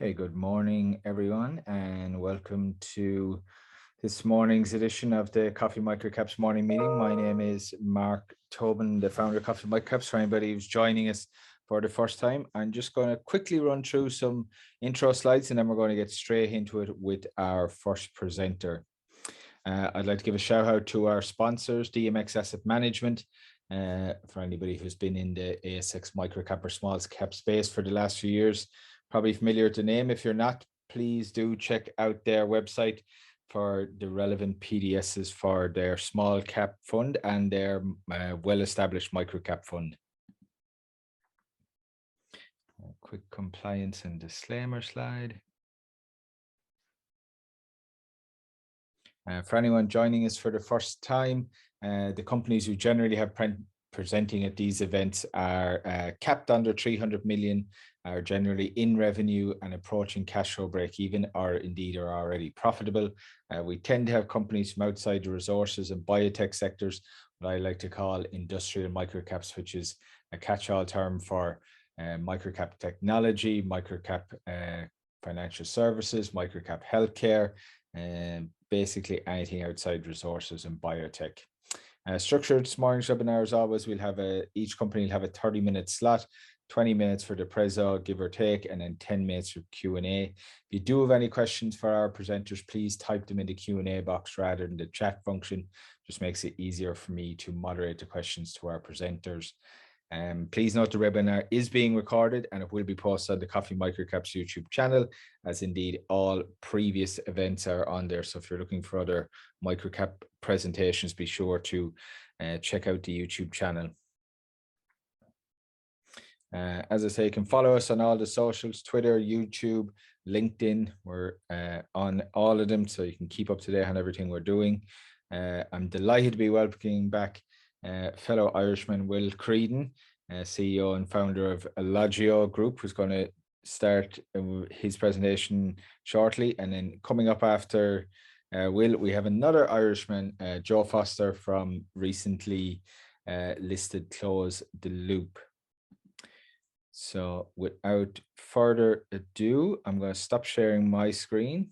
Okay, good morning, everyone, and welcome to this morning's edition of the Coffee Microcaps Morning Meeting. My name is Mark Tobin, the founder of Coffee Microcaps. For anybody who's joining us for the first time, I'm just going to quickly run through some intro slides, and then we're going to get straight into it with our first presenter. I'd like to give a shout out to our sponsors, DMX Asset Management. For anybody who's been in the ASX microcap or small cap space for the last few years, probably familiar with the name. If you're not, please do check out their website for the relevant PDSs for their small cap fund and their well-established microcap fund. A quick compliance and disclaimer slide. For anyone joining us for the first time, the companies who generally have presenting at these events are capped under 300 million, are generally in revenue and approaching cash flow break even, or indeed are already profitable. We tend to have companies from outside the resources and biotech sectors, what I like to call industrial microcaps, which is a catch-all term for microcap technology, microcap financial services, microcap healthcare, and basically anything outside resources and biotech. Structured this morning's webinar, as always, we'll have each company will have a 30-minute slot, 20 minutes for the preso, give or take, and then 10 minutes for Q&A. If you do have any questions for our presenters, please type them in the Q&A box rather than the chat function. Just makes it easier for me to moderate the questions to our presenters. Please note the webinar is being recorded and it will be posted on the Coffee Microcaps YouTube channel, as indeed all previous events are on there. So if you're looking for other microcap presentations, be sure to check out the YouTube channel. As I say, you can follow us on all the socials, Twitter, YouTube, LinkedIn. We're on all of them, so you can keep up to date on everything we're doing. I'm delighted to be welcoming back fellow Irishman Will Creedon, CEO and founder of Alloggio Group, who's going to start his presentation shortly. And then coming up after Will, we have another Irishman, Joe Foster from recently listed Close the Loop. So without further ado, I'm going to stop sharing my screen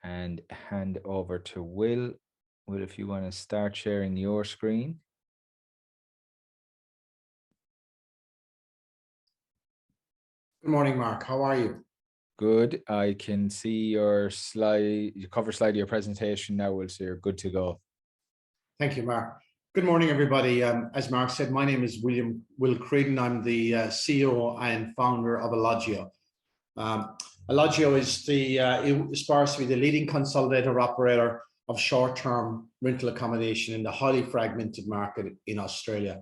and hand over to Will. Will, if you want to start sharing your screen. Good morning, Mark. How are you? Good. I can see your slide, your cover slide of your presentation now, Will, so you're good to go. Thank you, Mark. Good morning, everybody. As Mark said, my name is Will Creedon. I'm the CEO and founder of Alloggio. Alloggio is it aspires to be the leading consolidator operator of short-term rental accommodation in the highly fragmented market in Australia.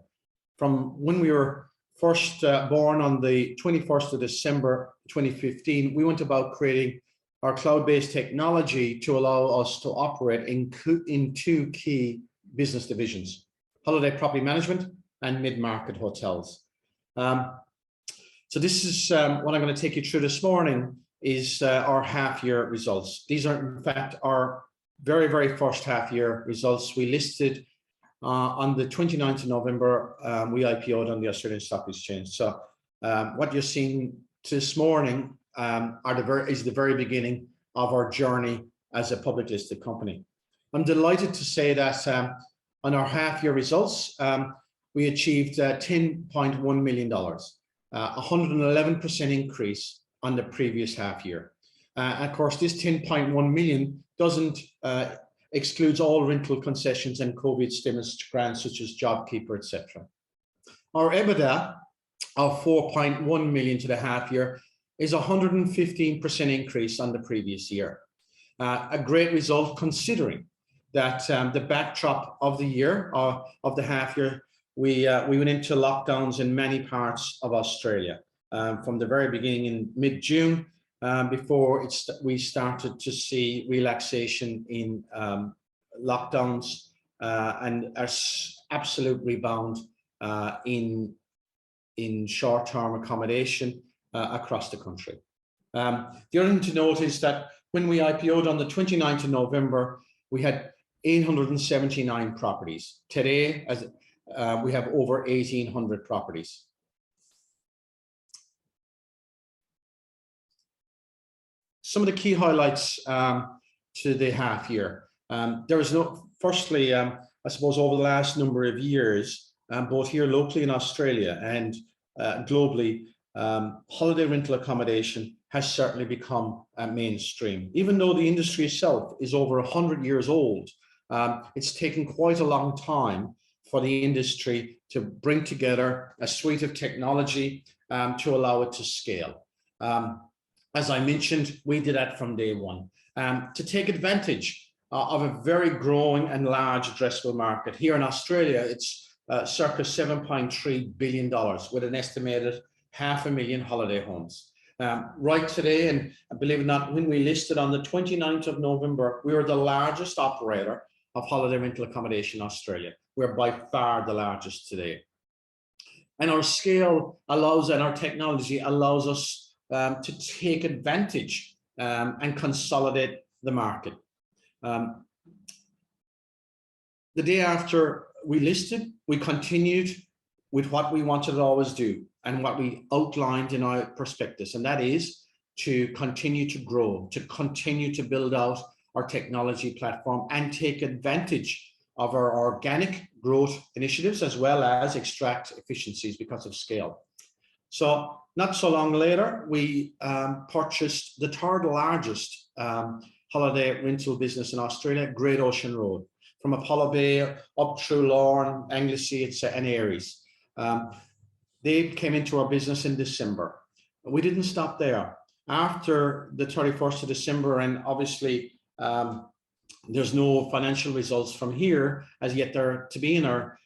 From when we were first born on the 21st of December 2015, we went about creating our cloud-based technology to allow us to operate in two key business divisions: holiday property management and mid-market hotels. So this is what I'm going to take you through this morning is our half-year results. These are, in fact, our very, very first half-year results. We listed on the 29th of November, we IPO'd on the Australian Stock Exchange. So what you're seeing this morning is the very beginning of our journey as a public listed company. I'm delighted to say that on our half-year results, we achieved $10.1 million, 111% increase on the previous half year. Of course, this 10.1 million doesn't excludes all rental concessions and COVID stimulus grants such as JobKeeper, etc. Our EBITDA of 4.1 million to the half year is 115% increase on the previous year. A great result considering that the backdrop of the year, of the half year, we went into lockdowns in many parts of Australia from the very beginning in mid-June. Before we started to see relaxation in lockdowns and an absolute rebound in short-term accommodation across the country. The other thing to note is that when we IPO'd on the 29th of November, we had 879 properties. Today, we have over 1,800 properties. some of the key highlights to the half year. There is firstly, I suppose over the last number of years, both here locally in Australia and globally, holiday rental accommodation has certainly become mainstream. Even though the industry itself is over 100 years old, it's taken quite a long time for the industry to bring together a suite of technology to allow it to scale. As I mentioned, we did that from day one to take advantage of a very growing and large addressable market. Here in Australia, it's circa $7.3 billion with an estimated 500,000 holiday homes. Right today, and believe it or not, when we listed on the 29th of November, we were the largest operator of holiday rental accommodation in Australia. We're by far the largest today. And our scale allows, and our technology allows us to take advantage and consolidate the market. The day after we listed, we continued with what we wanted to always do and what we outlined in our prospectus, and that is to continue to grow, to continue to build out our technology platform and take advantage of our organic growth initiatives as well as extract efficiencies because of scale. So not so long later, we purchased the third largest holiday rental business in Australia, Great Ocean Road, from Apollo Bay up through Lorne, Anglesey, and Aries. They came into our business in December. We didn't stop there. After the 31st of December, and obviously there's no financial results from here as yet there to be in our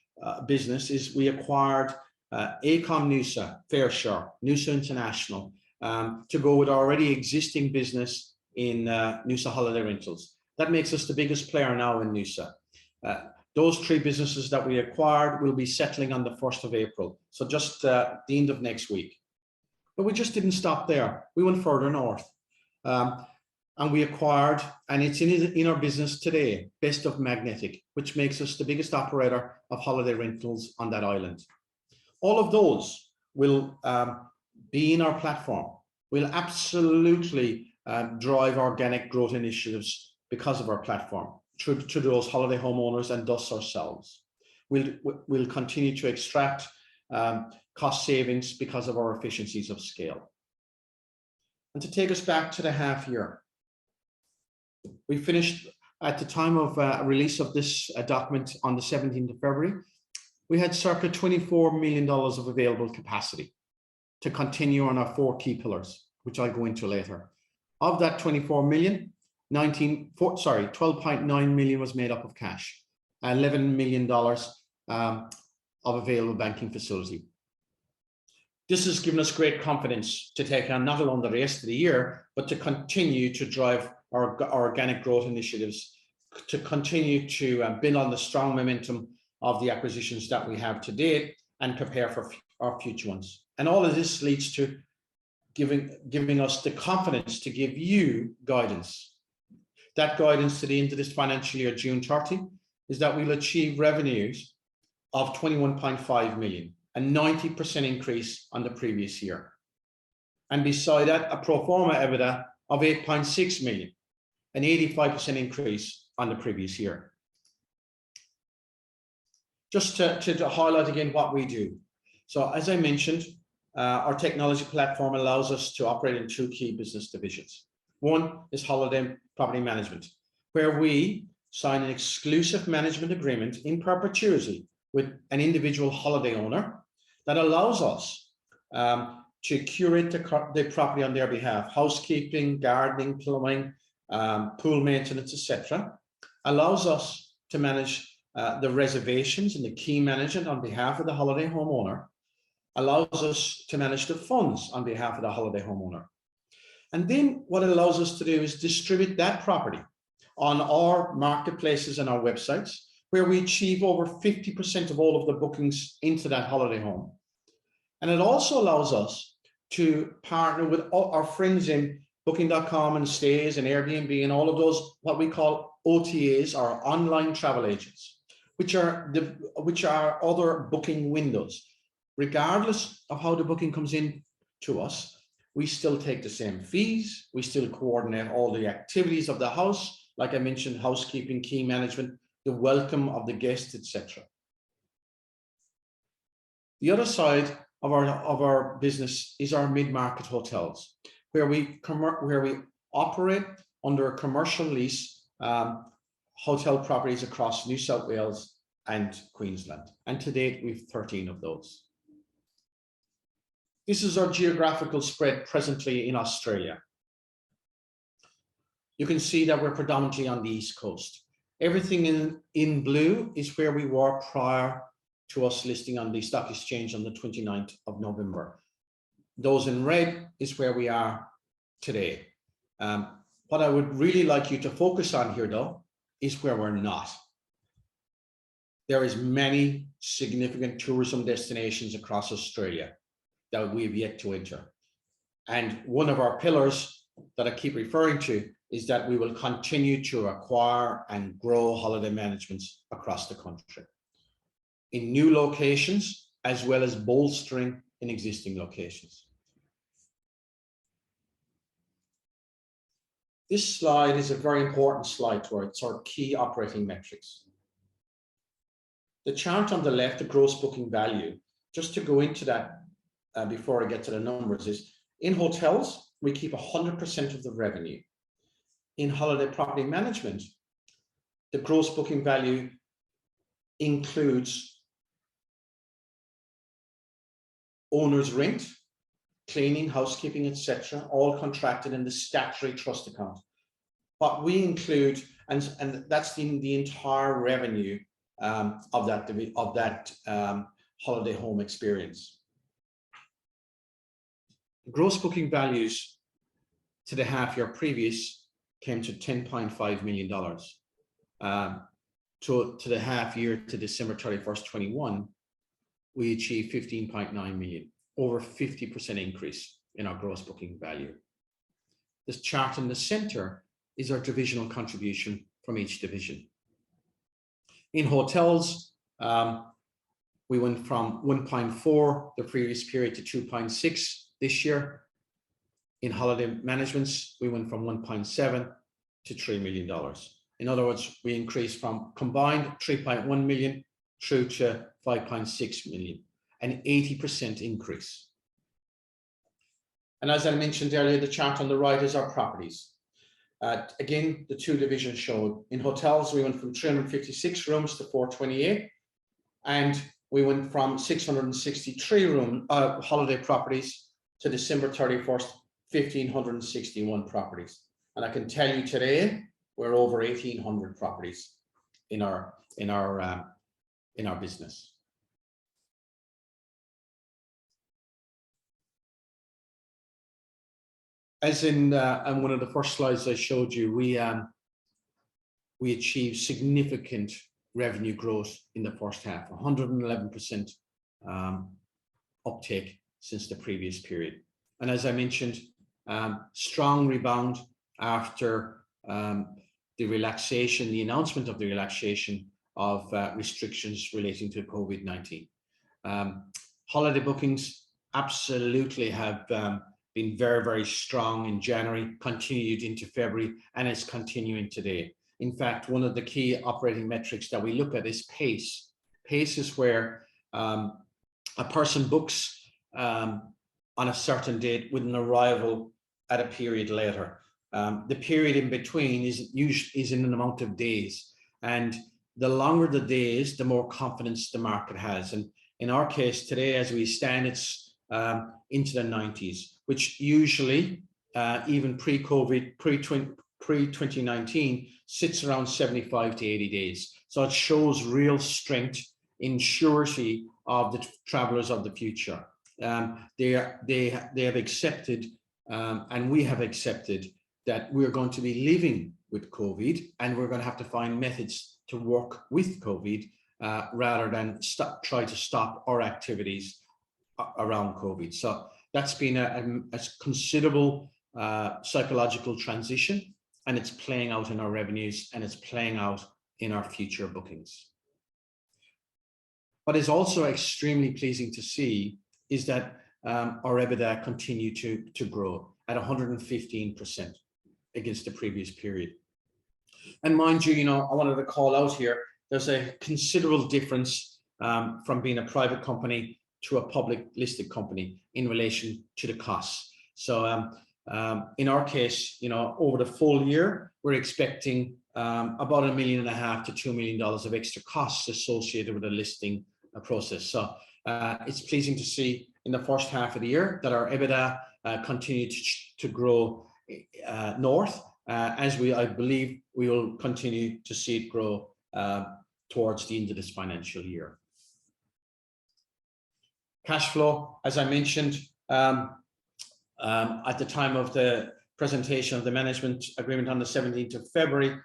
business, is we acquired ACOM Noosa, Fairshore, Noosa International, to go with already existing business in Noosa Holiday Rentals. That makes us the biggest player now in Noosa. Those three businesses that we acquired will be settling on the 1st of April. So just the end of next week. But we just didn't stop there. We went further north. And we acquired, and it's in our business today, Best of Magnetic, which makes us the biggest operator of holiday rentals on that island. All of those will be in our platform. We'll absolutely drive organic growth initiatives because of our platform through those holiday homeowners and thus ourselves. We'll continue to extract cost savings because of our efficiencies of scale. And to take us back to the half year, we finished at the time of release of this document on the 17th of February, we had circa $24 million of available capacity to continue on our four key pillars, which I'll go into later. Of that 24 million, 12.9 million was made up of cash, $11 million of available banking facility. This has given us great confidence to take on not only the rest of the year, but to continue to drive our organic growth initiatives, to continue to build on the strong momentum of the acquisitions that we have to date and prepare for our future ones. And all of this leads to giving us the confidence to give you guidance. That guidance to the end of this financial year, June 30, is that we'll achieve revenues of 21.5 million, a 90% increase on the previous year. And beside that, a pro forma EBITDA of 8.6 million, an 85% increase on the previous year. Just to highlight again what we do. So as I mentioned, our technology platform allows us to operate in two key business divisions. One is holiday property management, where we sign an exclusive management agreement in perpetuity with an individual holiday owner that allows us to curate the property on their behalf, housekeeping, gardening, plumbing, pool maintenance, etc. Allows us to manage the reservations and the key management on behalf of the holiday homeowner, allows us to manage the funds on behalf of the holiday homeowner. And then what it allows us to do is distribute that property on our marketplaces and our websites, where we achieve over 50% of all of the bookings into that holiday home. And it also allows us to partner with our friends in Booking.com and Stays and Airbnb and all of those, what we call OTAs, or online travel agents, which are other booking windows. Regardless of how the booking comes in to us, We still take the same fees. We still coordinate all the activities of the house. Like I mentioned, housekeeping, key management, the welcome of the guests, etc. The other side of our business is our mid-market hotels, where we operate under a commercial lease hotel properties across New South Wales and Queensland. And to date, we've 13 of those. This is our geographical spread presently in Australia. You can see that we're predominantly on the East Coast. Everything in blue is where we were prior to us listing on the stock exchange on the 29th of November. Those in red is where we are today. What I would really like you to focus on here, though, is where we're not. There is many significant tourism destinations across Australia that we have yet to enter. And one of our pillars that I keep referring to is that we will continue to acquire and grow holiday managements across the country in new locations, as well as bolstering in existing locations. This slide is a very important slide to our key operating metrics. The chart on the left, the gross booking value, just to go into that before I get to the numbers, is in hotels, we keep 100% of the revenue. In holiday property management, the gross booking value includes owner's rent, cleaning, housekeeping, etc., all contracted in the statutory trust account. But we include, and that's the entire revenue of that holiday home experience. Gross booking values to the half year previous came to $10.5 million. To the half year to December 31st, 21, we achieved 15.9 million, over 50% increase in our gross booking value. This chart in the center is our divisional contribution from each division. In hotels, we went from 1.4 the previous period to 2.6 this year. In holiday managements, we went from 1.7 to $3 million. In other words, we increased from combined 3.1 million through to 5.6 million, an 80% increase. And as I mentioned earlier, the chart on the right is our properties. Again, the two divisions showed. In hotels, we went from 356 rooms to 428, and we went from 663 holiday properties to December 31st, 1,561 properties. And I can tell you today, we're over 1,800 properties in our business. As in one of the first slides I showed you, we achieved significant revenue growth in the first half, 111% uptake since the previous period. And as I mentioned, strong rebound after the announcement of the relaxation of restrictions relating to COVID-19. Holiday bookings absolutely have been very, very strong in January, continued into February, and it's continuing today. In fact, one of the key operating metrics that we look at is pace. Pace is where a person books on a certain date with an arrival at a period later. The period in between is in an amount of days, and the longer the days, the more confidence the market has. And in our case today, as we stand, it's into the 90s, which usually even pre-COVID, pre-2019 sits around 75 to 80 days. So it shows real strength in surety of the travelers of the future. They have accepted, and we have accepted, that we're going to be living with COVID, and we're going to have to find methods to work with COVID rather than try to stop our activities around COVID. So that's been a considerable psychological transition, and it's playing out in our revenues, and it's playing out in our future bookings. What is also extremely pleasing to see is that our EBITDA continued to grow at 115% against the previous period. And mind you, I wanted to call out here, there's a considerable difference from being a private company to a public listed company in relation to the costs. So in our case, over the full year, we're expecting about $1.5 million to $2 million of extra costs associated with the listing process. So it's pleasing to see in the first half of the year that our EBITDA continued to grow north, as I believe we will continue to see it grow towards the end of this financial year. Cash flow, as I mentioned, at the time of the presentation of the management agreement on the 17th of February,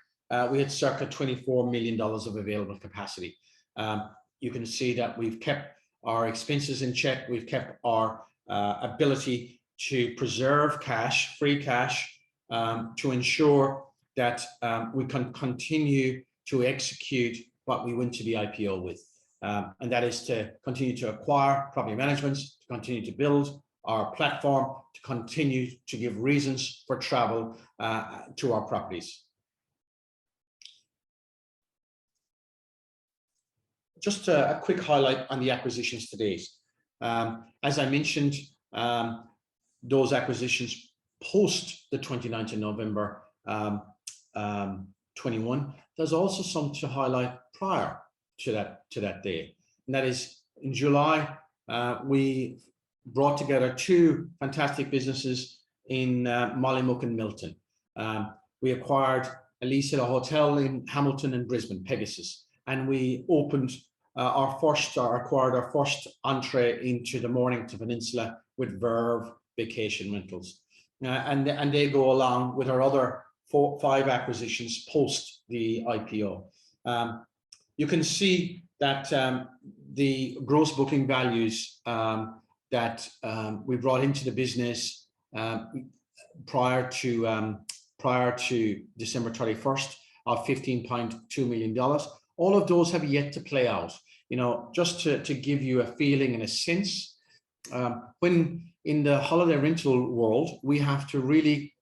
we had circa $24 million of available capacity. You can see that we've kept our expenses in check. We've kept our ability to preserve cash, free cash, to ensure that we can continue to execute what we went to the IPO with. And that is to continue to acquire property managements, to continue to build our platform, to continue to give reasons for travel to our properties. Just a quick highlight on the acquisitions to date. As I mentioned, those acquisitions post the 29th of November 21. There's also some to highlight prior to that day, and that is in July we brought together two fantastic businesses in Mollymook and Milton. We acquired a lease at a hotel in Hamilton and Brisbane, Pegasus, and we opened acquired our first entree into the Mornington Peninsula with Verve Vacation Rentals, and they go along with our other 5 acquisitions post the IPO. You can see that the gross booking values that we brought into the business prior to December 31st of $15.2 million. All of those have yet to play out. Just to give you a feeling and a sense, when in the holiday rental world, we have to really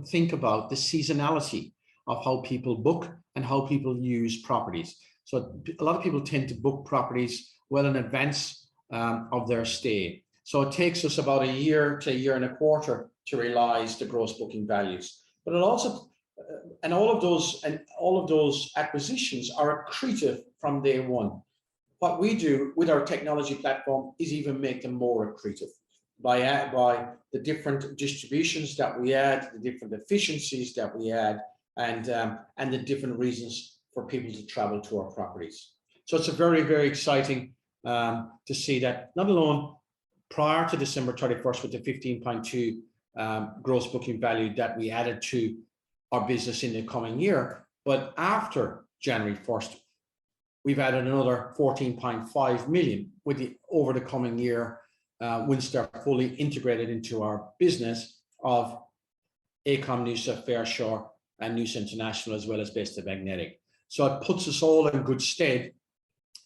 think about the seasonality of how people book and how people use properties. So a lot of people tend to book properties well in advance of their stay. So it takes us about a year to a year and a quarter to realize the gross booking values. But it also, and all of those acquisitions are accretive from day one. What we do with our technology platform is even make them more accretive by the different distributions that we add, the different efficiencies that we add, and the different reasons for people to travel to our properties. So it's a very, very exciting to see that not alone prior to December 31st with the 15.2 gross booking value that we added to our business in the coming year, but after January 1st, we've added another 14.5 million over the coming year once they're fully integrated into our business of AECOM, Noosa, Fairshore, and Noosa International, as well as Best of Magnetic. So it puts us all in good stead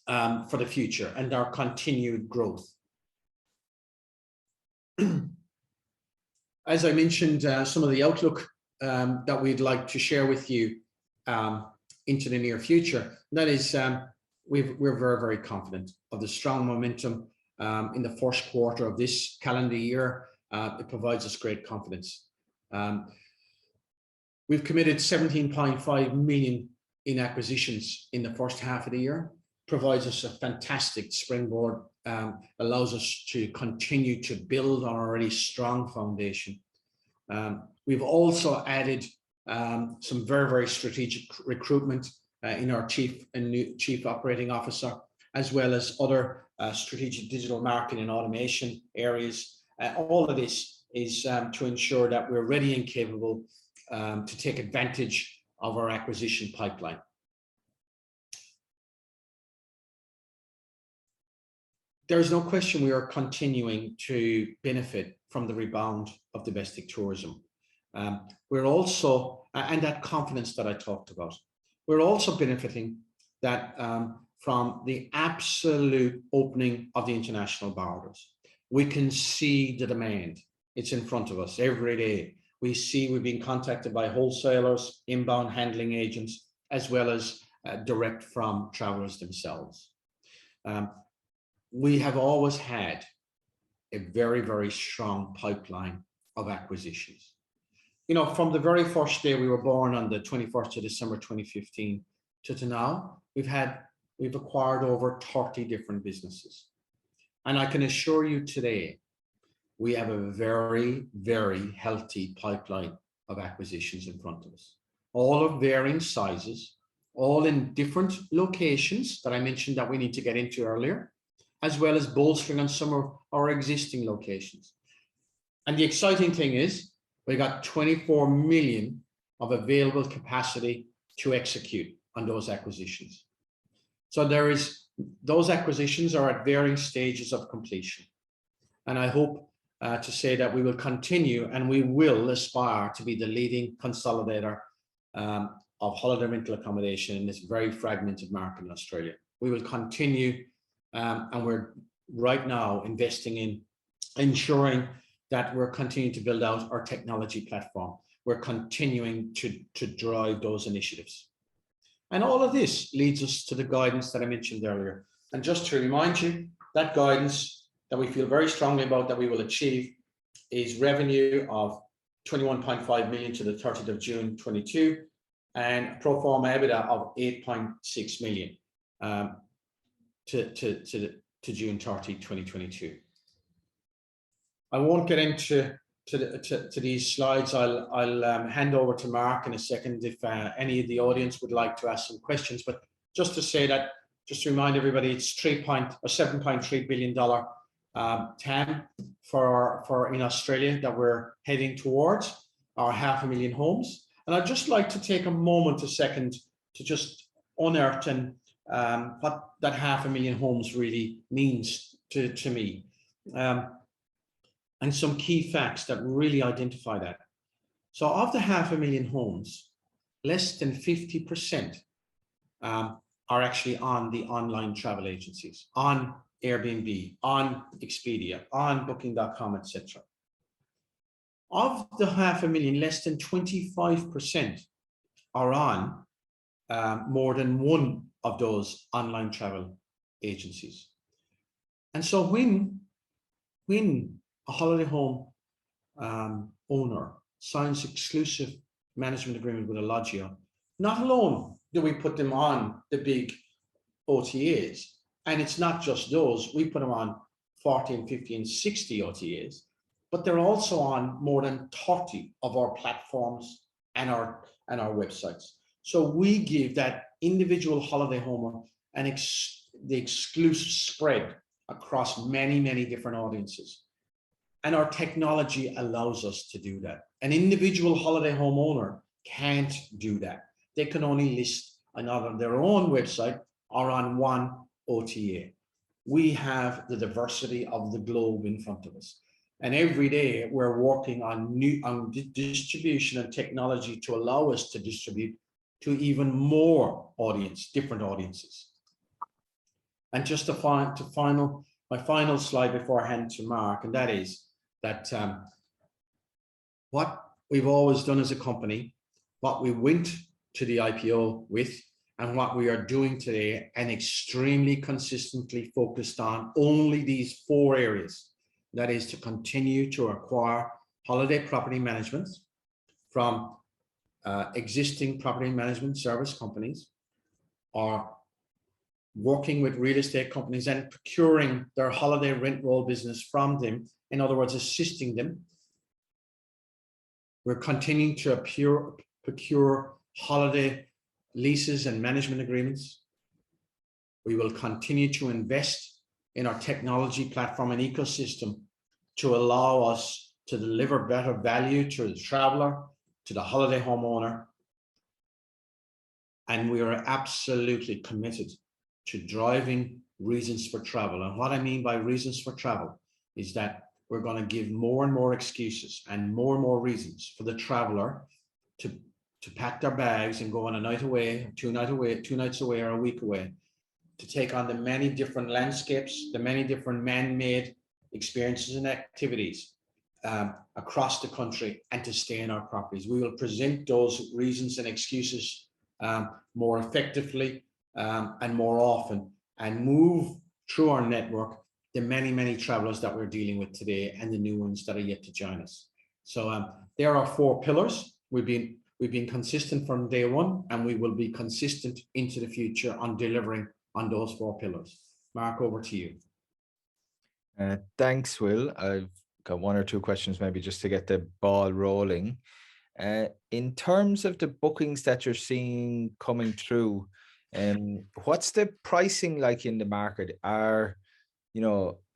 for the future and our continued growth. As I mentioned, some of the outlook that we'd like to share with you into the near future. That is, we're very, very confident of the strong momentum in the first quarter of this calendar year. It provides us great confidence. We've committed 17.5 million in acquisitions in the first half of the year. Provides us a fantastic springboard, allows us to continue to build on our already strong foundation. We've also added some very, very strategic recruitment in our Chief Operating Officer, as well as other strategic digital marketing and automation areas. All of this is to ensure that we're ready and capable to take advantage of our acquisition pipeline. There's no question we are continuing to benefit from the rebound of domestic tourism. We're also, and that confidence that I talked about, we're also benefiting that from the absolute opening of the international borders. We can see the demand. It's in front of us every day. We've been contacted by wholesalers, inbound handling agents, as well as direct from travelers themselves. We have always had a very, very strong pipeline of acquisitions. You know, from the very first day we were born on the 21st of December 2015 to now, we've acquired over 30 different businesses. And I can assure you today, we have a very, very healthy pipeline of acquisitions in front of us, all of varying sizes, all in different locations that I mentioned that we need to get into earlier, as well as bolstering on some of our existing locations. And the exciting thing is we got 24 million of available capacity to execute on those acquisitions. So those acquisitions are at varying stages of completion. And I hope to say that we will continue and we will aspire to be the leading consolidator of holiday rental accommodation in this very fragmented market in Australia. We will continue and we're right now investing in ensuring that we're continuing to build out our technology platform. We're continuing to drive those initiatives. And all of this leads us to the guidance that I mentioned earlier. And just to remind you, that guidance that we feel very strongly about that we will achieve is revenue of 21.5 million to the 30th of June 22 and pro forma EBITDA of 8.6 million to June 30, 2022. I won't get into these slides. I'll hand over to Mark in a second if any of the audience would like to ask some questions. But just to say that, just to remind everybody, it's $7.3 billion TAM for in Australia that we're heading towards, our 500,000 homes. And I'd just like to take a second to just unearth what that 500,000 homes really means to me. And some key facts that really identify that. So of the 500,000 homes, less than 50% are actually on the online travel agencies, on Airbnb, on Expedia, on Booking.com, etc. Of the 500,000, less than 25% are on more than one of those online travel agencies. And so when a holiday home owner signs exclusive management agreement with Alloggio, not alone do we put them on the big OTAs, and it's not just those, we put them on 40 and 50 and 60 OTAs, but they're also on more than 30 of our platforms and our websites. So we give that individual holiday home the exclusive spread across many, many different audiences. And our technology allows us to do that. An individual holiday homeowner can't do that. They can only list on their own website or on one OTA. We have the diversity of the globe in front of us. And every day we're working on distribution and technology to allow us to distribute to even more different audiences. And just my final slide before I hand to Mark, and that is that what we've always done as a company, what we went to the IPO with, and what we are doing today, and extremely consistently focused on only these 4 areas. That is to continue to acquire holiday property management from existing property management service companies, or working with real estate companies and procuring their holiday rent roll business from them. In other words, assisting them. We're continuing to procure holiday leases and management agreements. We will continue to invest in our technology platform and ecosystem to allow us to deliver better value to the traveler, to the holiday homeowner. And we are absolutely committed to driving reasons for travel. And what I mean by reasons for travel is that we're going to give more and more excuses and more reasons for the traveler to pack their bags and go on a night away, 2 nights away, or a week away, to take on the many different landscapes, the many different man-made experiences and activities across the country and to stay in our properties. We will present those reasons and excuses more effectively and more often, and move through our network the many, many travelers that we're dealing with today and the new ones that are yet to join us. So there are 4 pillars. We've been consistent from day one, and we will be consistent into the future on delivering on those 4 pillars. Mark, over to you. Thanks, Will. I've got 1 or 2 questions, maybe just to get the ball rolling. In terms of the bookings that you're seeing coming through, what's the pricing like in the market? Are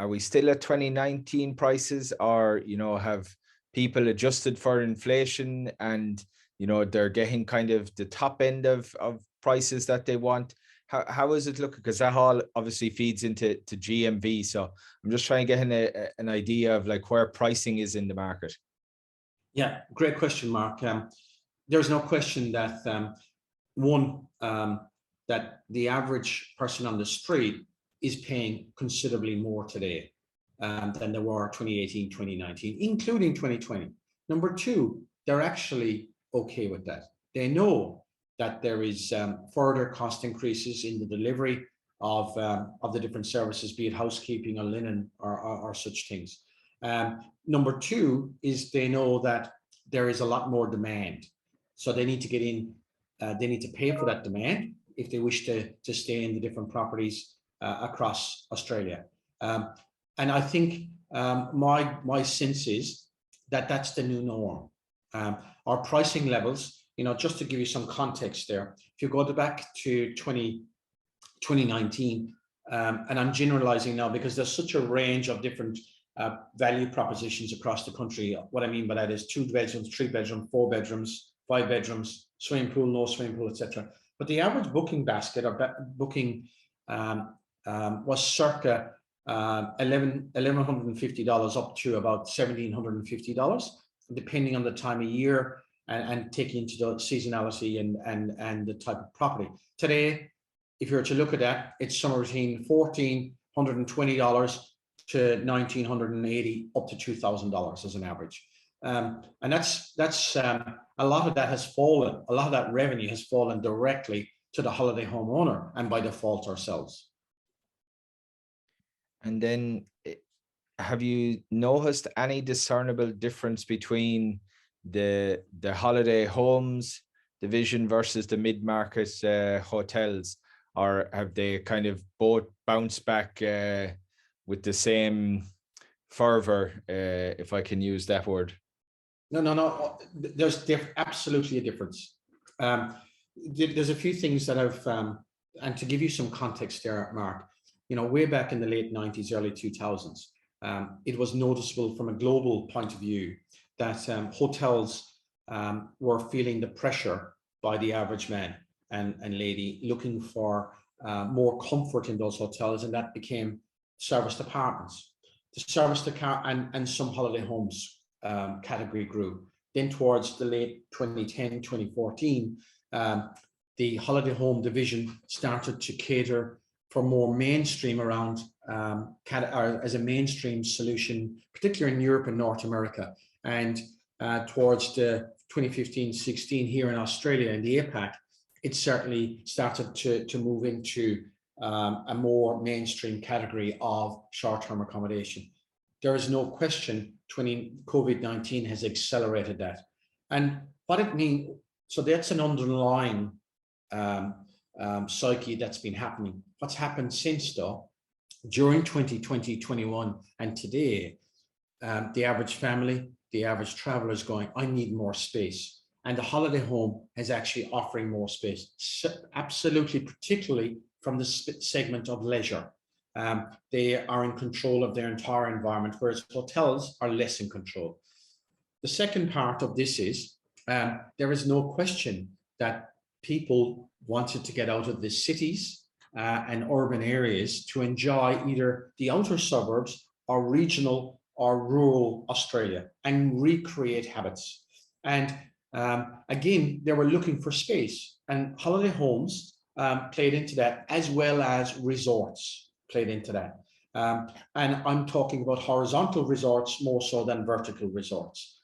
we still at 2019 prices, or, have people adjusted for inflation and, they're getting kind of the top end of prices that they want? How is it looking? Because that all obviously feeds into GMV. So I'm just trying to get an idea of like where pricing is in the market. Yeah, great question, Mark. There's no question that that the average person on the street is paying considerably more today than they were 2018, 2019, including 2020. Number 2, they're actually okay with that. They know that there is further cost increases in the delivery of the different services, be it housekeeping or linen or such things. Number 2 is they know that there is a lot more demand. So they need to get in, they need to pay for that demand if they wish to stay in the different properties across Australia. And I think my sense is that that's the new norm. Our pricing levels, just to give you some context there, if you go back to 2019, and I'm generalizing now because there's such a range of different value propositions across the country. What I mean by that is 2 bedrooms, 3 bedrooms, 4 bedrooms, 5 bedrooms, swimming pool, no swimming pool, etc. But the average booking basket or booking was circa $1,150 up to about $1,750, depending on the time of year and taking into the seasonality and the type of property. Today, if you were to look at that, it's somewhere between $1,420 to $1,980 up to $2,000 as an average. And that's a lot of that has fallen. A lot of that revenue has fallen directly to the holiday homeowner and by default ourselves. And then have you noticed any discernible difference between the holiday homes division versus the mid-market hotels, or have they kind of both bounced back with the same fervor, if I can use that word? No. There's absolutely a difference. There's a few things that I've, and to give you some context there, Mark, way back in the late 90s, early 2000s, it was noticeable from a global point of view that hotels were feeling the pressure by the average man and lady looking for more comfort in those hotels, and that became serviced apartments. The serviced and some holiday homes category grew. Then towards the late 2010, 2014, the holiday home division started to cater for more mainstream around as a mainstream solution, particularly in Europe and North America. And towards the 2015-16 here in Australia in the APAC, it certainly started to move into a more mainstream category of short-term accommodation. There is no question COVID-19 has accelerated that. And what it means, so that's an underlying psyche that's been happening. What's happened since though, during 2020, 21 and today, the average family, the average traveler is going, I need more space. And the holiday home is actually offering more space, absolutely, particularly from the segment of leisure. They are in control of their entire environment, whereas hotels are less in control. The second part of this is there is no question that people wanted to get out of the cities and urban areas to enjoy either the outer suburbs or regional or rural Australia and recreate habits. And again, they were looking for space, and holiday homes played into that, as well as resorts played into that. And I'm talking about horizontal resorts more so than vertical resorts.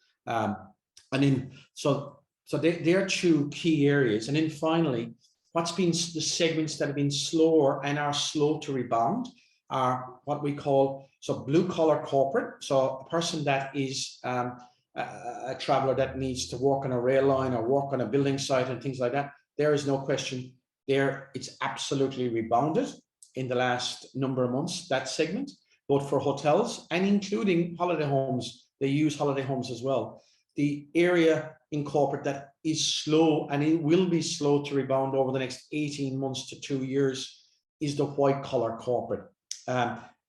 So they're two key areas. And then finally, what's been the segments that have been slower and are slow to rebound are what we call blue collar corporate. So a person that is a traveler that needs to work on a rail line or work on a building site and things like that. There is no question there. It's absolutely rebounded in the last number of months, that segment, both for hotels and including holiday homes. They use holiday homes as well. The area in corporate that is slow, and it will be slow to rebound over the next 18 months to 2 years, is the white collar corporate.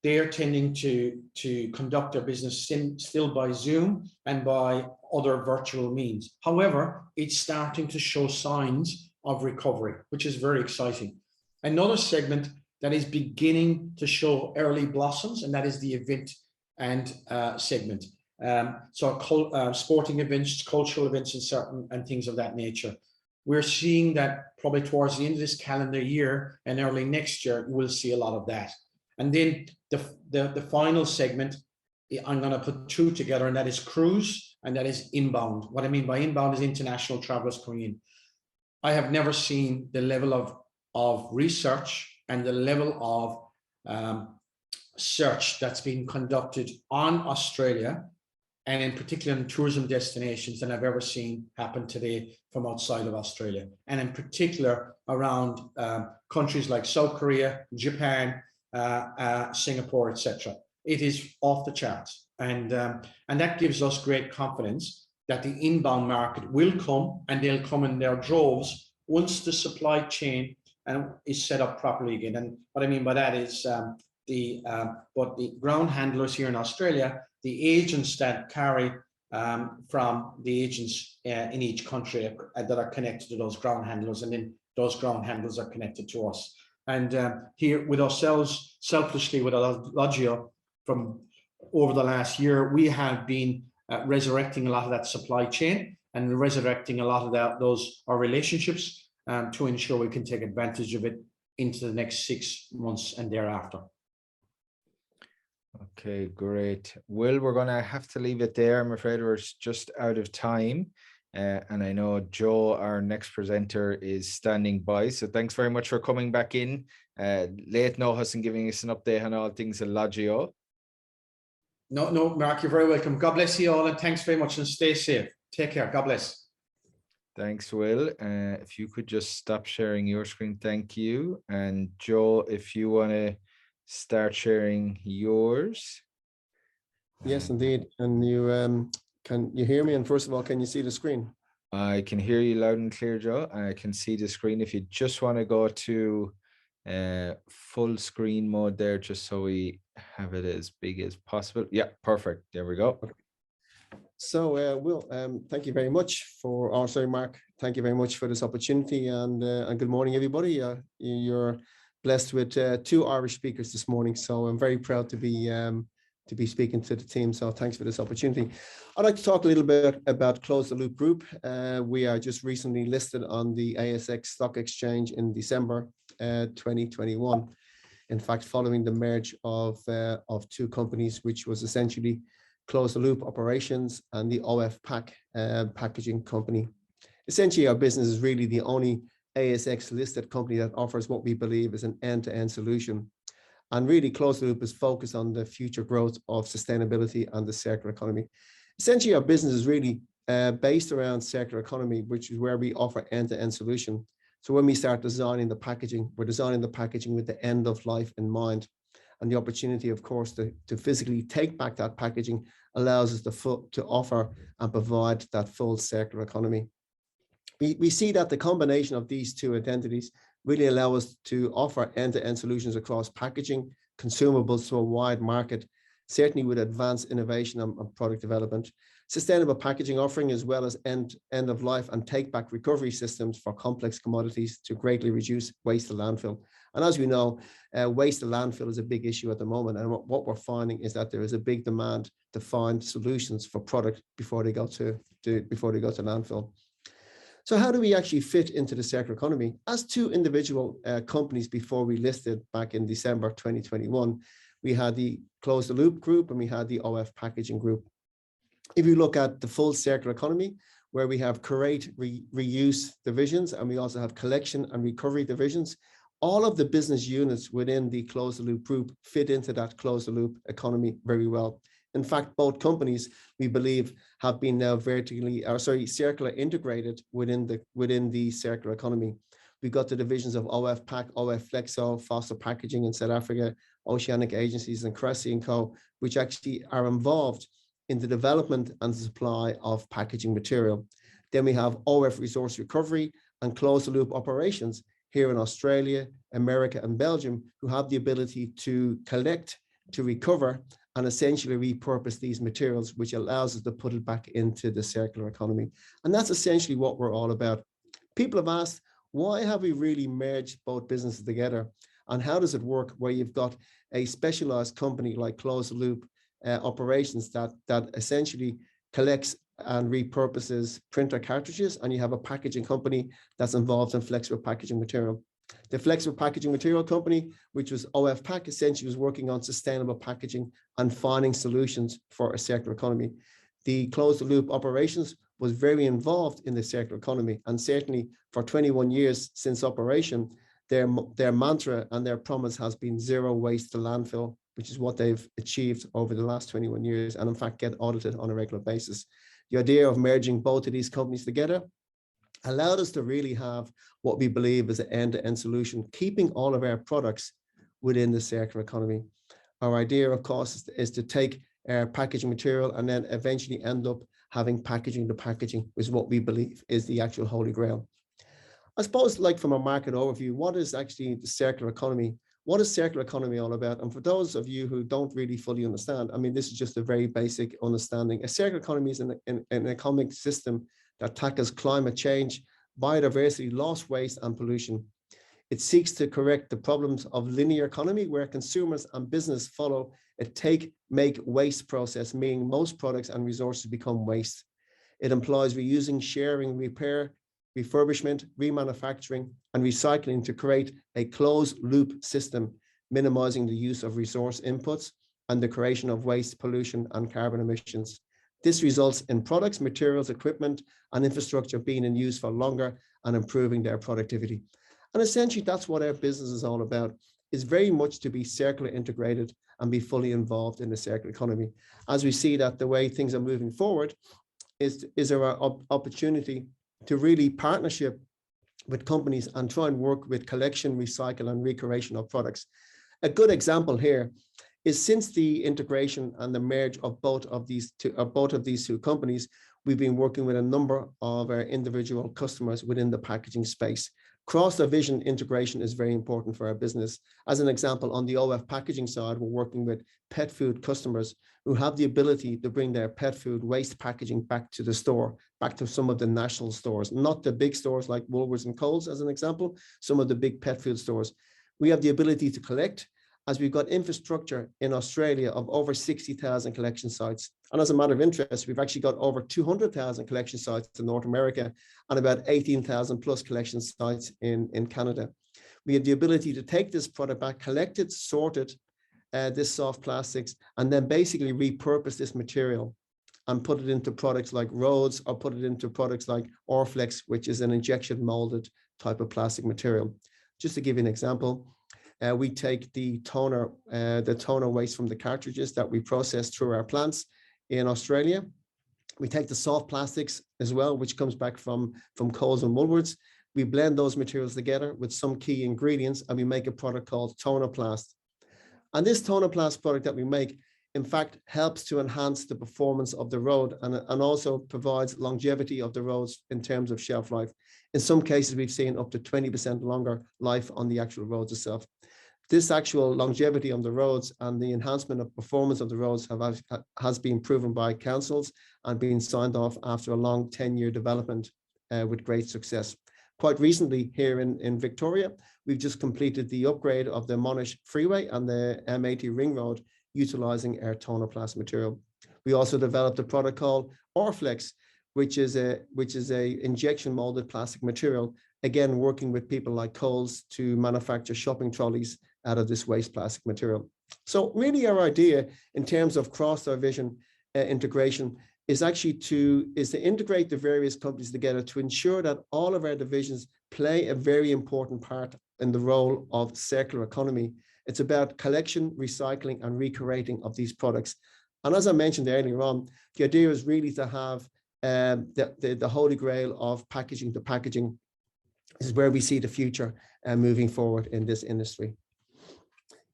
They are tending to conduct their business still by Zoom and by other virtual means. However, it's starting to show signs of recovery, which is very exciting. Another segment that is beginning to show early blossoms, and that is the event and segment. Sporting events, cultural events, and things of that nature. We're seeing that probably towards the end of this calendar year and early next year, we'll see a lot of that. And then the final segment, I'm going to put two together, and that is cruise and that is inbound. What I mean by inbound is international travelers coming in. I have never seen the level of research and the level of search that's been conducted on Australia, and in particular in tourism destinations, than I've ever seen happen today from outside of Australia. And in particular around countries like South Korea, Japan, Singapore, etc. It is off the charts. And that gives us great confidence that the inbound market will come, and they'll come in their droves once the supply chain is set up properly again. And what I mean by that is the ground handlers here in Australia, the agents that carry from the agents in each country that are connected to those ground handlers, and then those ground handlers are connected to us. And here with ourselves, selfishly with Alloggio, from over the last year, we have been resurrecting a lot of that supply chain and resurrecting a lot of our relationships to ensure we can take advantage of it into the next 6 months and thereafter. Okay, great. Will, we're going to have to leave it there. I'm afraid we're just out of time. And I know Joe, our next presenter, is standing by. So thanks very much for coming back in late notice and giving us an update on all things Alloggio. No, Mark, you're very welcome. God bless you all, and thanks very much, and stay safe. Take care. God bless. Thanks, Will. If you could just stop sharing your screen, thank you. And Joe, if you want to start sharing yours. Yes, indeed. And you can you hear me? And first of all, can you see the screen? I can hear you loud and clear, Joe. I can see the screen. If you just want to go to full screen mode there, just so we have it as big as possible. Yeah, perfect. There we go. Okay. So Will, thank you very much sorry, Mark, thank you very much for this opportunity, and good morning, everybody. You're blessed with 2 Irish speakers this morning, so I'm very proud to be speaking to the team. So thanks for this opportunity. I'd like to talk a little bit about Close the Loop Group. We are just recently listed on the ASX Stock Exchange in December 2021. In fact, following the merge of 2 companies, which was essentially Close the Loop Operations and the OF Pack packaging company. Essentially, our business is really the only ASX listed company that offers what we believe is an end-to-end solution. And really, Close the Loop is focused on the future growth of sustainability and the circular economy. Essentially, our business is really based around circular economy, which is where we offer end-to-end solution. So when we start designing the packaging, we're designing the packaging with the end of life in mind. And the opportunity, of course, to physically take back that packaging allows us to offer and provide that full circular economy. We see that the combination of these 2 identities really allow us to offer end-to-end solutions across packaging, consumables to a wide market, certainly with advanced innovation and product development, sustainable packaging offering, as well as end of life and take back recovery systems for complex commodities to greatly reduce waste to landfill. And as we know, waste to landfill is a big issue at the moment. And what we're finding is that there is a big demand to find solutions for product before they go to landfill. So how do we actually fit into the circular economy? As 2 individual companies before we listed back in December 2021, We had the Close the Loop group and we had the OF Packaging group. If you look at the full circular economy, where we have create, reuse divisions, and we also have collection and recovery divisions, all of the business units within the Close the Loop group fit into that Close the Loop economy very well. In fact, both companies, we believe, have been now circular integrated within the circular economy. We've got the divisions of OF Pack, OF Flexo, Foster Packaging in South Africa, Oceanic Agencies and Cressy & Co., which actually are involved in the development and supply of packaging material. Then we have OF Resource Recovery and Close the Loop operations here in Australia, America, and Belgium, who have the ability to collect, to recover, and essentially repurpose these materials, which allows us to put it back into the circular economy. And that's essentially what we're all about. People have asked, why have we really merged both businesses together? And how does it work where you've got a specialized company like Close the Loop operations that essentially collects and repurposes printer cartridges, and you have a packaging company that's involved in flexible packaging material. The flexible packaging material company, which was OF Pack, essentially was working on sustainable packaging and finding solutions for a circular economy. The Close the Loop operations was very involved in the circular economy, and certainly for 21 years since operation, their mantra and their promise has been zero waste to landfill, which is what they've achieved over the last 21 years, and in fact get audited on a regular basis. The idea of merging both of these companies together allowed us to really have what we believe is an end-to-end solution, keeping all of our products within the circular economy. Our idea, of course, is to take our packaging material and then eventually end up having packaging to packaging, is what we believe is the actual holy grail. I suppose, like from a market overview, what is actually the circular economy? What is circular economy all about? And for those of you who don't really fully understand, I mean, this is just a very basic understanding. A circular economy is an economic system that tackles climate change, biodiversity, loss, waste, and pollution. It seeks to correct the problems of linear economy, where consumers and business follow a take, make, waste process, meaning most products and resources become waste. It employs reusing, sharing, repair, refurbishment, remanufacturing, and recycling to create a closed loop system, minimizing the use of resource inputs and the creation of waste, pollution, and carbon emissions. This results in products, materials, equipment, and infrastructure being in use for longer and improving their productivity. And essentially, that's what our business is all about, is very much to be circular integrated and be fully involved in the circular economy. As we see that the way things are moving forward is there an opportunity to really partnership with companies and try and work with collection, recycle, and recreation of products. A good example here is since the integration and the merge of both of these two companies, we've been working with a number of our individual customers within the packaging space. Cross-division integration is very important for our business. As an example, on the OF packaging side, we're working with pet food customers who have the ability to bring their pet food waste packaging back to the store, back to some of the national stores, not the big stores like Woolworths and Coles, as an example, some of the big pet food stores. We have the ability to collect, as we've got infrastructure in Australia of over 60,000 collection sites. And as a matter of interest, we've actually got over 200,000 collection sites in North America and about 18,000 plus collection sites in Canada. We have the ability to take this product back, collect it, sort it, this soft plastics, and then basically repurpose this material and put it into products like roads, or put it into products like Orflex, which is an injection molded type of plastic material. Just to give you an example, we take the toner waste from the cartridges that we process through our plants in Australia. We take the soft plastics as well, which comes back from Coles and Woolworths. We blend those materials together with some key ingredients, and we make a product called Tonoplast. And this Tonoplast product that we make, in fact, helps to enhance the performance of the road and also provides longevity of the roads in terms of shelf life. In some cases, we've seen up to 20% longer life on the actual roads itself. This actual longevity on the roads and the enhancement of performance of the roads has been proven by councils and been signed off after a long 10-year development with great success. Quite recently here in Victoria, we've just completed the upgrade of the Monash Freeway and the M80 Ring Road utilizing our Tonoplast material. We also developed a product called Orflex, which is a injection molded plastic material, again working with people like Coles to manufacture shopping trolleys out of this waste plastic material. So really our idea in terms of cross-division integration is actually to integrate the various companies together to ensure that all of our divisions play a very important part in the role of circular economy. It's about collection, recycling, and recreating of these products. And as I mentioned earlier on, the idea is really to have the holy grail of packaging to packaging. This is where we see the future moving forward in this industry.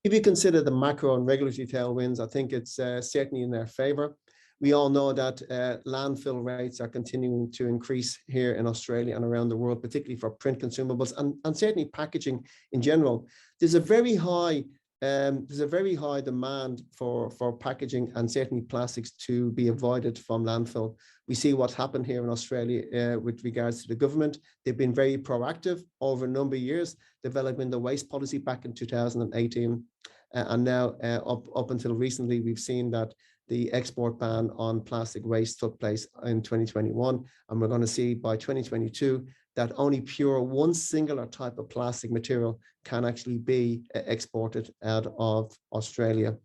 If you consider the macro and regulatory tailwinds, I think it's certainly in their favor. We all know that landfill rates are continuing to increase here in Australia and around the world, particularly for print consumables and certainly packaging in general. There's a very high demand for packaging and certainly plastics to be avoided from landfill. We see what's happened here in Australia with regards to the government. They've been very proactive over a number of years, developing the waste policy back in 2018. And now up until recently, we've seen that the export ban on plastic waste took place in 2021. And we're going to see by 2022 that only pure one singular type of plastic material can actually be exported out of Australia.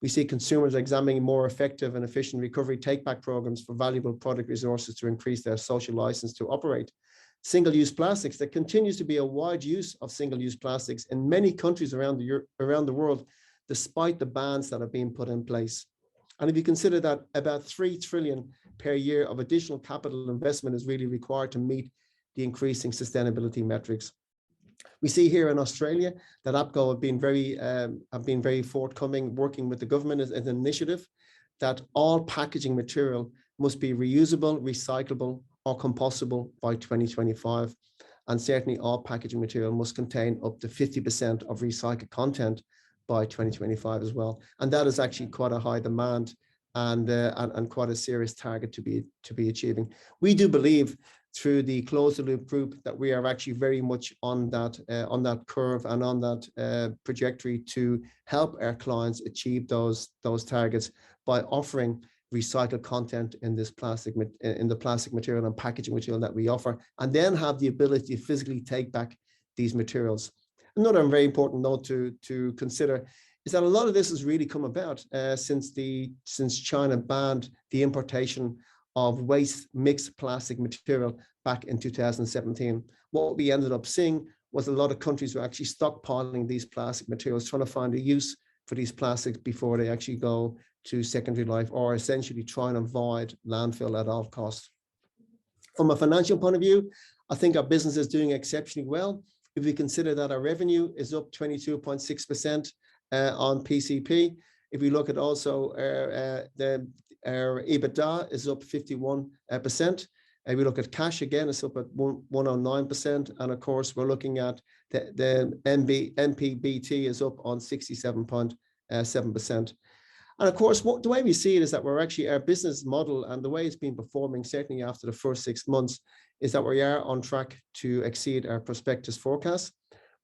We see consumers examining more effective and efficient recovery take-back programs for valuable product resources to increase their social license to operate. Single-use plastics, there continues to be a wide use of single-use plastics in many countries around the world, despite the bans that have been put in place. And if you consider that about 3 trillion per year of additional capital investment is really required to meet the increasing sustainability metrics. We see here in Australia that APCO have been very forthcoming, working with the government as an initiative that all packaging material must be reusable, recyclable, or compostable by 2025. And certainly all packaging material must contain up to 50% of recycled content by 2025 as well. And that is actually quite a high demand and quite a serious target to be achieving. We do believe through the closed loop group that we are actually very much on that curve and on that trajectory to help our clients achieve those targets by offering recycled content in this the plastic material and packaging material that we offer, and then have the ability to physically take back these materials. Another very important note to consider is that a lot of this has really come about since China banned the importation of waste mixed plastic material back in 2017. What we ended up seeing was a lot of countries were actually stockpiling these plastic materials, trying to find a use for these plastics before they actually go to secondary life, or essentially try and avoid landfill at all costs. From a financial point of view, I think our business is doing exceptionally well. If we consider that our revenue is up 22.6% on PCP, if we look at also our EBITDA is up 51%. And we look at cash again, it's up at 109%. And of course, we're looking at the NPBT is up on 67.7%. And of course, the way we see it is that we're actually, our business model and the way it's been performing, certainly after the first 6 months, is that we are on track to exceed our prospectus forecast.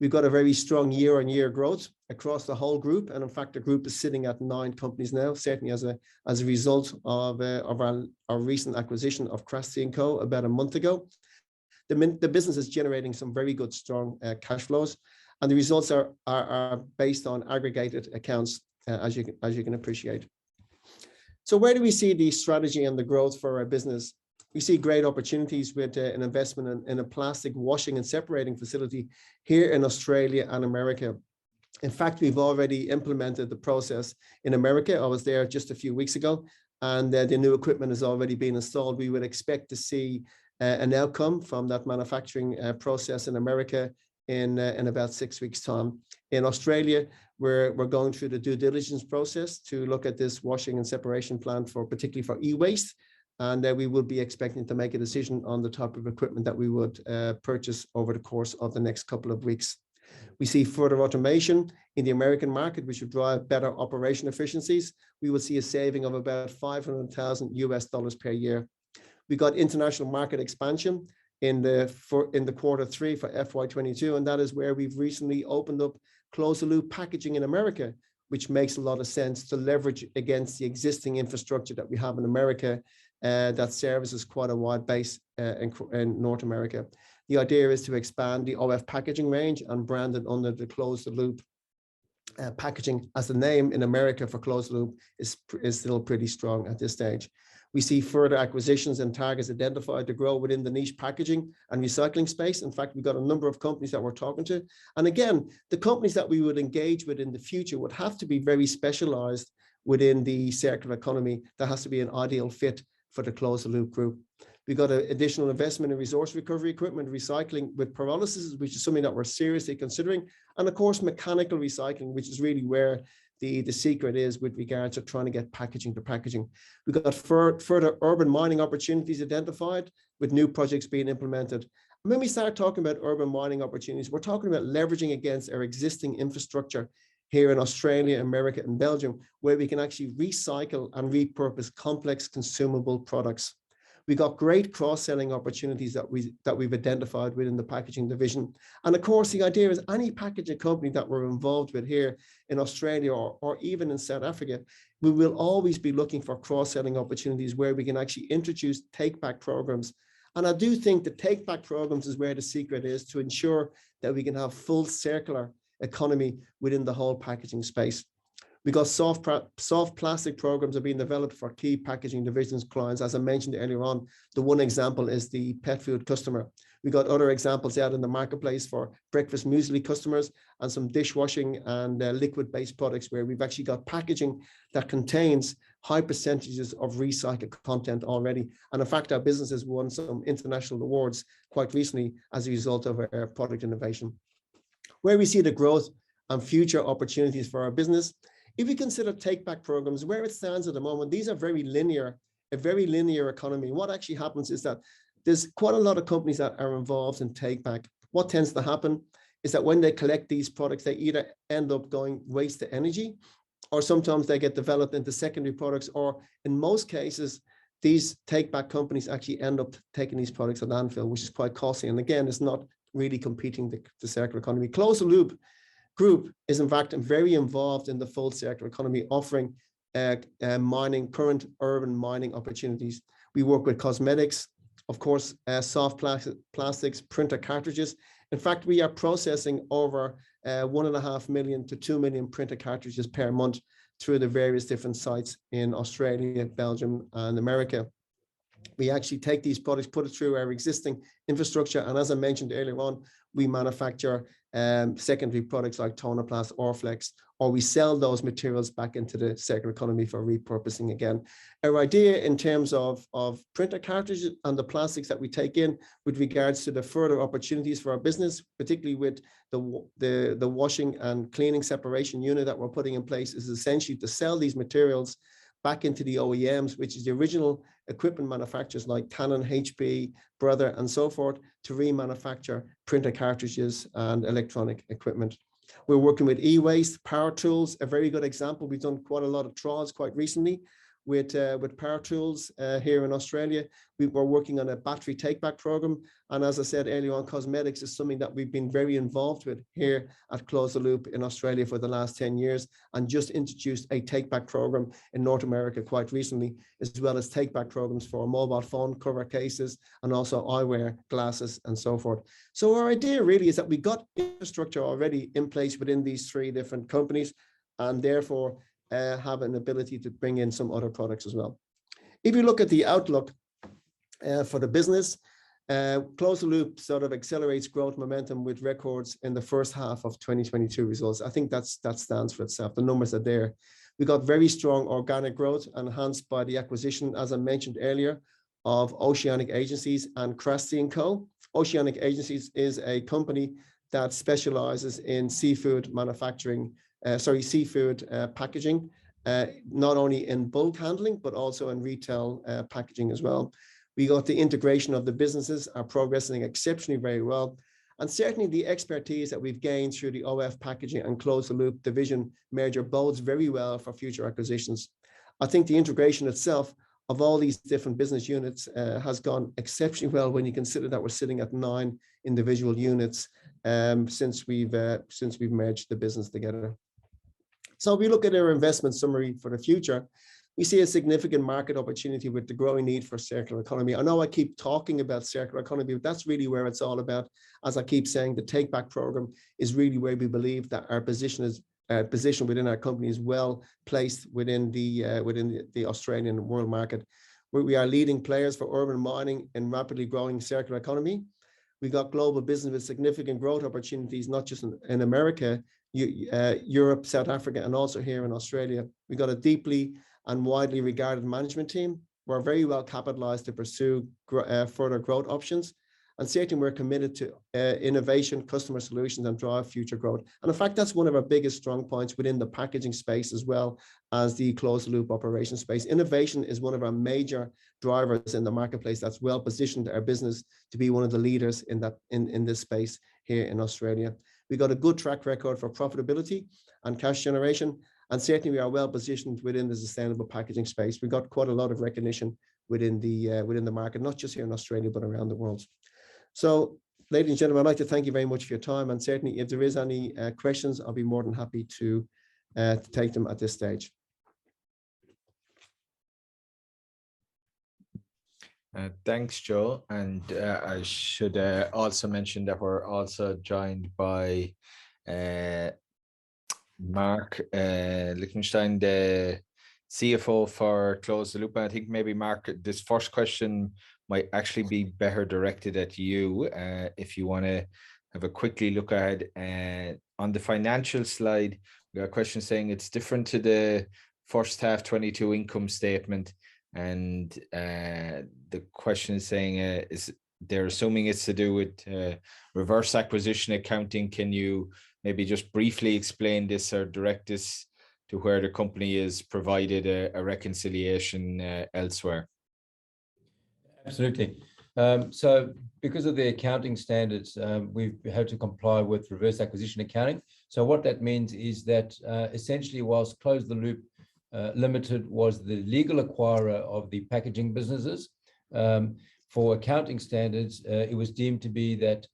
We've got a very strong year-on-year growth across the whole group. And in fact, the group is sitting at 9 companies now, certainly as a result of our recent acquisition of Craftsy & Co. about a month ago. The business is generating some very good, strong cash flows. And the results are based on aggregated accounts, as you can appreciate. So where do we see the strategy and the growth for our business? We see great opportunities with an investment in a plastic washing and separating facility here in Australia and America. In fact, we've already implemented the process in America. I was there just a few weeks ago, and the new equipment has already been installed. We would expect to see an outcome from that manufacturing process in America in about 6 weeks' time. In Australia, we're going through the due diligence process to look at this washing and separation plant particularly for e-waste. And we will be expecting to make a decision on the type of equipment that we would purchase over the course of the next couple of weeks. We see further automation in the American market, which would drive better operation efficiencies. We will see a saving of about $500,000 per year. We got international market expansion in the Q3 for FY22, and that is where we've recently opened up closed-loop packaging in America, which makes a lot of sense to leverage against the existing infrastructure that we have in America that services quite a wide base in North America. The idea is to expand the OF packaging range and brand it under the closed loop packaging, as the name in America for closed loop is still pretty strong at this stage. We see further acquisitions and targets identified to grow within the niche packaging and recycling space. In fact, we've got a number of companies that we're talking to. And again, the companies that we would engage with in the future would have to be very specialized within the circular economy. That has to be an ideal fit for the closed loop group. We've got an additional investment in resource recovery equipment, recycling with pyrolysis, which is something that we're seriously considering. And of course, mechanical recycling, which is really where the secret is with regards to trying to get packaging to packaging. We've got further urban mining opportunities identified with new projects being implemented. And when we start talking about urban mining opportunities, we're talking about leveraging against our existing infrastructure here in Australia, America, and Belgium, where we can actually recycle and repurpose complex consumable products. We got great cross-selling opportunities that we've identified within the packaging division. And of course, the idea is any packaging company that we're involved with here in Australia or even in South Africa, we will always be looking for cross-selling opportunities where we can actually introduce take-back programs. And I do think the take-back programs is where the secret is to ensure that we can have full circular economy within the whole packaging space. We got soft plastic programs are being developed for key packaging divisions clients. As I mentioned earlier on, the one example is the pet food customer. We got other examples out in the marketplace for breakfast muesli customers and some dishwashing and liquid-based products where we've actually got packaging that contains high percentages of recycled content already. And in fact, our business has won some international awards quite recently as a result of our product innovation. Where we see the growth and future opportunities for our business, if we consider take-back programs, where it stands at the moment, these are a very linear economy. What actually happens is that there's quite a lot of companies that are involved in take-back. What tends to happen is that when they collect these products, they either end up going waste to energy, or sometimes they get developed into secondary products, or in most cases, these take-back companies actually end up taking these products to landfill, which is quite costly. And again, it's not really competing the circular economy. Closed loop group is in fact very involved in the full circular economy, offering current urban mining opportunities. We work with cosmetics, of course, soft plastics, printer cartridges. In fact, we are processing over 1.5 million to 2 million printer cartridges per month through the various different sites in Australia, Belgium, and America. We actually take these products, put it through our existing infrastructure, and as I mentioned earlier on, we manufacture secondary products like Tonoplast, Orflex, or we sell those materials back into the circular economy for repurposing again. Our idea in terms of printer cartridges and the plastics that we take in with regards to the further opportunities for our business, particularly with the washing and cleaning separation unit that we're putting in place, is essentially to sell these materials back into the OEMs, which is the original equipment manufacturers like Canon, HP, Brother, and so forth, to remanufacture printer cartridges and electronic equipment. We're working with e-waste, power tools, a very good example. We've done quite a lot of trials quite recently with power tools here in Australia. We were working on a battery take-back program. And as I said earlier on, cosmetics is something that we've been very involved with here at Close the Loop in Australia for the last 10 years, and just introduced a take-back program in North America quite recently, as well as take-back programs for mobile phone cover cases and also eyewear, glasses, and so forth. So our idea really is that we got infrastructure already in place within these three different companies, and therefore have an ability to bring in some other products as well. If you look at the outlook for the business, Close the Loop sort of accelerates growth momentum with records in the first half of 2022 results. I think that stands for itself. The numbers are there. We got very strong organic growth enhanced by the acquisition, as I mentioned earlier, of Oceanic Agencies and Crasty & Co. Oceanic Agencies is a company that specializes in seafood manufacturing, seafood packaging, not only in bulk handling, but also in retail packaging as well. We got the integration of the businesses are progressing exceptionally very well. And certainly the expertise that we've gained through the OF Packaging and Close the Loop division merger bodes very well for future acquisitions. I think the integration itself of all these different business units has gone exceptionally well when you consider that we're sitting at 9 individual units since we've merged the business together. So if we look at our investment summary for the future, we see a significant market opportunity with the growing need for circular economy. I know I keep talking about circular economy, but that's really where it's all about. As I keep saying, the take back program is really where we believe that our position is position within our company is well placed within the Australian world market. We are leading players for urban mining and rapidly growing circular economy. We got global business with significant growth opportunities, not just in America, Europe, South Africa, and also here in Australia. We got a deeply and widely regarded management team. We're very well capitalized to pursue further growth options. And certainly we're committed to innovation, customer solutions, and drive future growth. And in fact, that's one of our biggest strong points within the packaging space as well as the closed loop operation space. Innovation is one of our major drivers in the marketplace that's well positioned our business to be one of the leaders in this space here in Australia. We got a good track record for profitability and cash generation. And certainly we are well positioned within the sustainable packaging space. We got quite a lot of recognition within the market, not just here in Australia, but around the world. So, ladies and gentlemen, I'd like to thank you very much for your time. And certainly if there is any questions, I'll be more than happy to take them at this stage. Thanks, Joe. And I should also mention that we're also joined by Mark Lichtenstein, the CFO for Close the Loop. And I think maybe, Mark, this first question might actually be better directed at you if you want to have a quickly look ahead. On the financial slide, we got a question saying it's different to the first half 22 income statement. And the question is saying is they're assuming it's to do with reverse acquisition accounting. Can you maybe just briefly explain this or direct this to where the company is provided a reconciliation elsewhere? Absolutely. So because of the accounting standards, we've had to comply with reverse acquisition accounting. So what that means is that essentially whilst Close the Loop Limited was the legal acquirer of the packaging businesses, for accounting standards, it was deemed to be that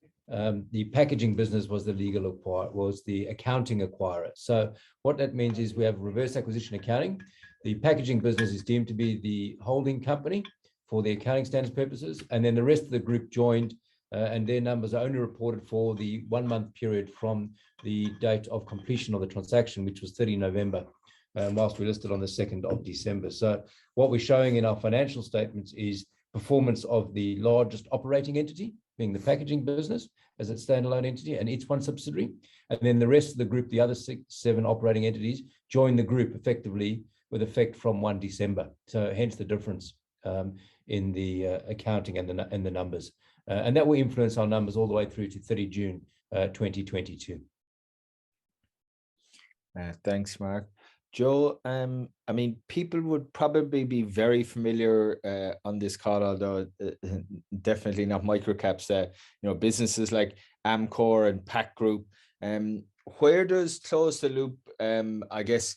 the packaging business was the accounting acquirer. So what that means is we have reverse acquisition accounting. The packaging business is deemed to be the holding company for the accounting standards purposes, and then the rest of the group joined, and their numbers are only reported for the 1 month period from the date of completion of the transaction, which was 30 November, whilst we listed on the 2nd of December. So what we're showing in our financial statements is performance of the largest operating entity, being the packaging business as its standalone entity and its one subsidiary. And then the rest of the group, the other 7 operating entities, join the group effectively with effect from 1 December. So hence the difference in the accounting and the numbers. And that will influence our numbers all the way through to 30 June 2022. Thanks, Mark. Joe, I mean, people would probably be very familiar on this call, although definitely not microcaps, businesses like Amcor and Pack Group. Where does Close the Loop, I guess,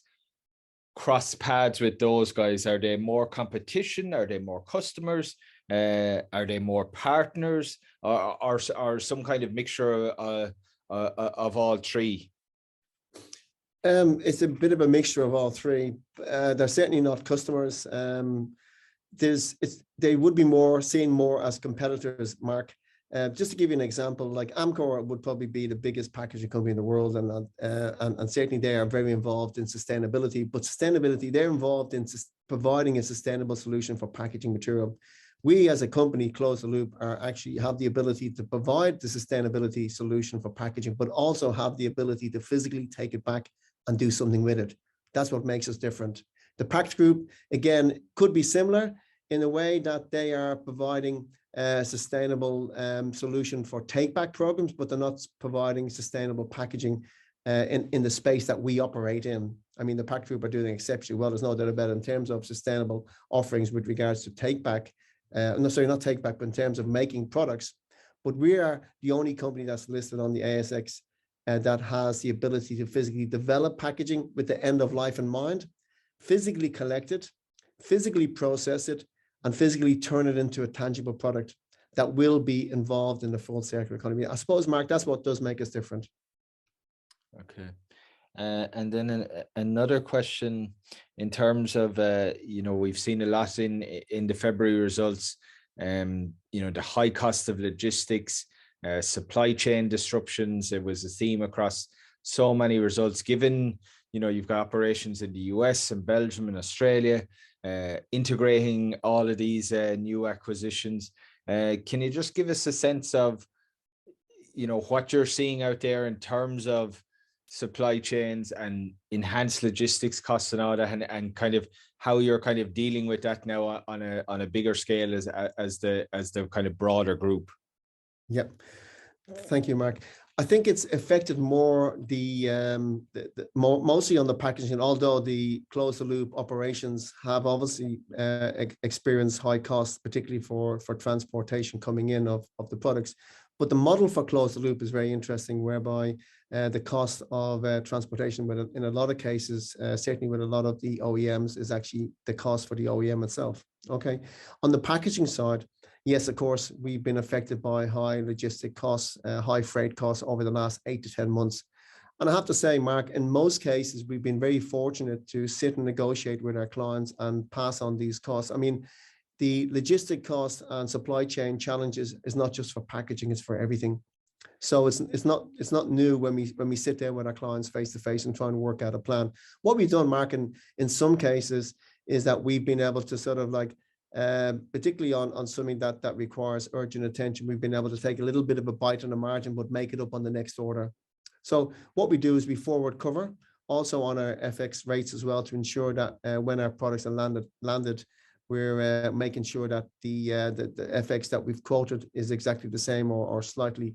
cross paths with those guys? Are they more competition? Are they more customers? Are they more partners? Or some kind of mixture of all three? It's a bit of a mixture of all three. They're certainly not customers. They would be seen more as competitors, Mark. Just to give you an example, like Amcor would probably be the biggest packaging company in the world, and certainly they are very involved in sustainability. But sustainability, they're involved in providing a sustainable solution for packaging material. We as a company, Close the Loop, actually have the ability to provide the sustainability solution for packaging, but also have the ability to physically take it back and do something with it. That's what makes us different. The Pact Group, again, could be similar in a way that they are providing a sustainable solution for take-back programs, but they're not providing sustainable packaging in the space that we operate in. I mean, the Pact Group are doing exceptionally well. There's no doubt about it in terms of sustainable offerings with regards to take-back. No, sorry, not take-back, but in terms of making products. But we are the only company that's listed on the ASX that has the ability to physically develop packaging with the end of life in mind, physically collect it, physically process it, and physically turn it into a tangible product that will be involved in the full circular economy. I suppose, Mark, that's what does make us different. Okay. And then another question in terms of, we've seen a lot in the February results, the high cost of logistics, supply chain disruptions. It was a theme across so many results, given, you know, you've got operations in the US and Belgium and Australia, integrating all of these new acquisitions. Can you just give us a sense of, you know, what you're seeing out there in terms of supply chains and enhanced logistics costs and all that, and kind of how you're kind of dealing with that now on a bigger scale as the kind of broader group? Yep. Thank you, Mark. I think it's affected more mostly on the packaging, although the closed loop operations have obviously experienced high costs, particularly for transportation coming in of the products. But the model for closed loop is very interesting, whereby the cost of transportation, in a lot of cases, certainly with a lot of the OEMs, is actually the cost for the OEM itself. Okay. On the packaging side, yes, of course, we've been affected by high logistic costs, high freight costs over the last 8 to 10 months. And I have to say, Mark, in most cases, we've been very fortunate to sit and negotiate with our clients and pass on these costs. I mean, the logistic costs and supply chain challenges is not just for packaging, it's for everything. So it's not new when we sit there with our clients face to face and try and work out a plan. What we've done, Mark, in some cases, is that we've been able to sort of like, particularly on something that requires urgent attention, we've been able to take a little bit of a bite on the margin, but make it up on the next order. So what we do is we forward cover also on our FX rates as well, to ensure that when our products are landed, we're making sure that the FX that we've quoted is exactly the same or slightly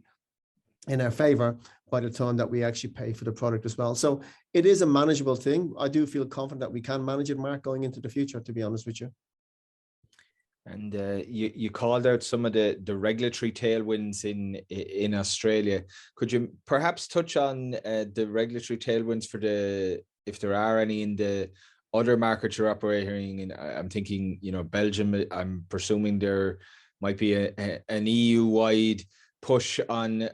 in our favor by the time that we actually pay for the product as well. So it is a manageable thing. I do feel confident that we can manage it, Mark, going into the future, to be honest with you. And you called out some of the regulatory tailwinds in Australia. Could you perhaps touch on the regulatory tailwinds if there are any, in the other markets you're operating in? I'm thinking, you know, Belgium. I'm presuming there might be an EU-wide push on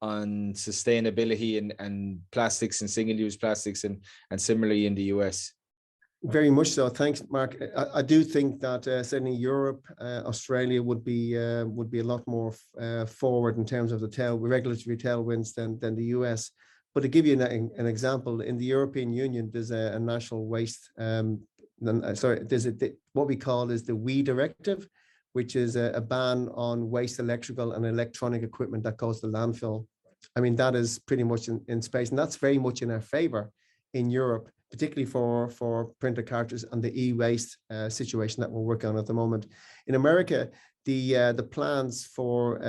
sustainability and plastics and single-use plastics, and similarly in the US. Very much so. Thanks, Mark. I do think that certainly Europe, Australia would be a lot more forward in terms of the regulatory tailwinds than the US. But to give you an example, in the European Union, there's a national waste. There's what we call is the WEEE directive, which is a ban on waste electrical and electronic equipment that goes to landfill. I mean, that is pretty much in space, and that's very much in our favor in Europe, particularly for printer cartridges and the e-waste situation that we're working on at the moment. In America, the plans for,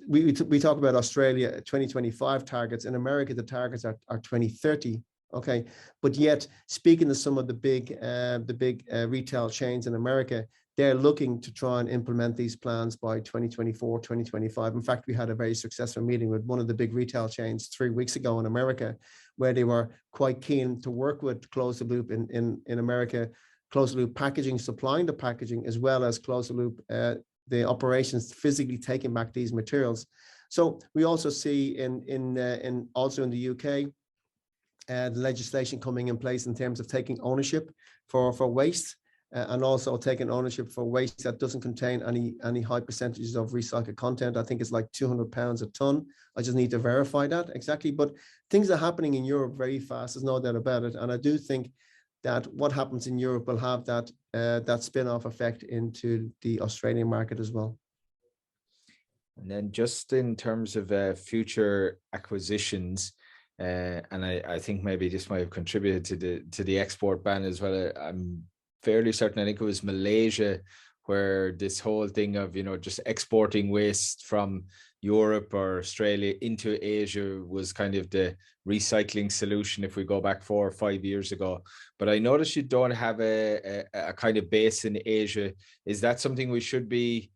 we talk about Australia 2025 targets. In America, the targets are 2030. Okay, but yet speaking to some of the big retail chains in America, they're looking to try and implement these plans by 2024, 2025. In fact, we had a very successful meeting with one of the big retail chains 3 weeks ago in America, where they were quite keen to work with Close the Loop in America, Close the Loop packaging, supplying the packaging, as well as Close the Loop, the operations physically taking back these materials. So we also see also in the UK, the legislation coming in place in terms of taking ownership for waste. And also taking ownership for waste that doesn't contain any high percentages of recycled content. I think it's like £200 a ton. I just need to verify that exactly. But things are happening in Europe very fast. There's no doubt about it. And I do think that what happens in Europe will have that spin-off effect into the Australian market as well. And then just in terms of future acquisitions, and I think maybe this might have contributed to the export ban as well. I'm fairly certain, I think it was Malaysia, where this whole thing of, you know, just exporting waste from Europe or Australia into Asia was kind of the recycling solution if we go back 4 or 5 years ago. But I noticed you don't have a kind of base in Asia. Is that something we should be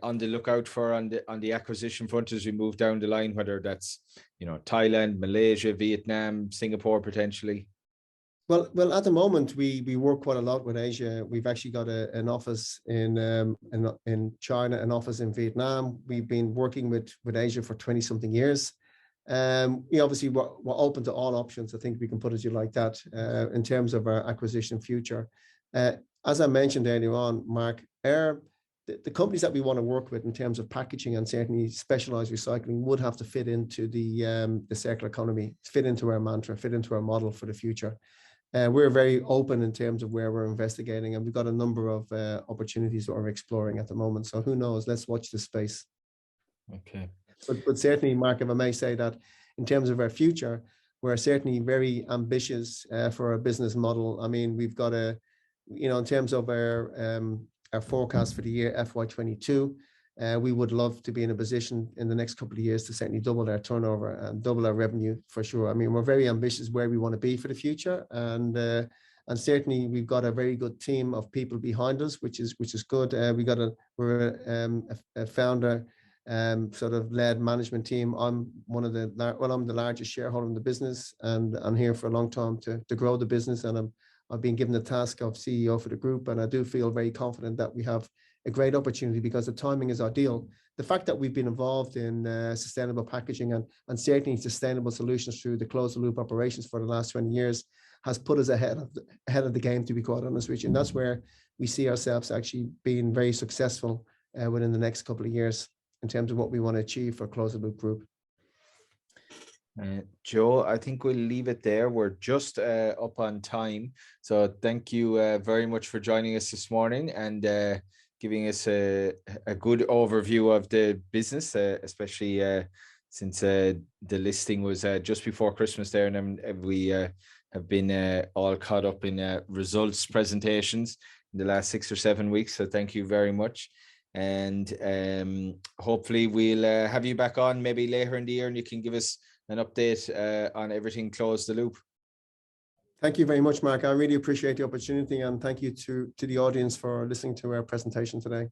on the lookout for on the acquisition front as we move down the line, whether that's, you know, Thailand, Malaysia, Vietnam, Singapore potentially? Well, at the moment we work quite a lot with Asia. We've actually got an office in China, an office in Vietnam. We've been working with Asia for 20-something years. We obviously we're open to all options. I think we can put it like that in terms of our acquisition future. As I mentioned earlier on, Mark, our the companies that we want to work with in terms of packaging and certainly specialized recycling would have to fit into the circular economy, fit into our mantra, fit into our model for the future. We're very open in terms of where we're investigating, and we've got a number of opportunities that we're exploring at the moment. So who knows? Let's watch this space. Okay. But certainly, Mark, if I may say that in terms of our future, we're certainly very ambitious for our business model. I mean, we've got in terms of our forecast for the year FY22, we would love to be in a position in the next couple of years to certainly double our turnover and double our revenue for sure. I mean, we're very ambitious where we want to be for the future, and certainly we've got a very good team of people behind us, which is good. We're a founder sort of led management team. I'm the largest shareholder in the business, and I'm here for a long time to grow the business, and I've been given the task of CEO for the group, and I do feel very confident that we have a great opportunity because the timing is ideal. The fact that we've been involved in sustainable packaging and certainly sustainable solutions through the closed loop operations for the last 20 years has put us ahead of the game, to be quite honest with you. And that's where we see ourselves actually being very successful within the next couple of years in terms of what we want to achieve for closed loop group. Joe, I think we'll leave it there. We're just up on time. So thank you very much for joining us this morning and giving us a good overview of the business, especially since the listing was just before Christmas there, and we have been all caught up in results presentations in the last 6 or 7 weeks. So thank you very much. And hopefully we'll have you back on maybe later in the year and you can give us an update on everything Close the Loop. Thank you very much, Mark. I really appreciate the opportunity, and thank you to the audience for listening to our presentation today.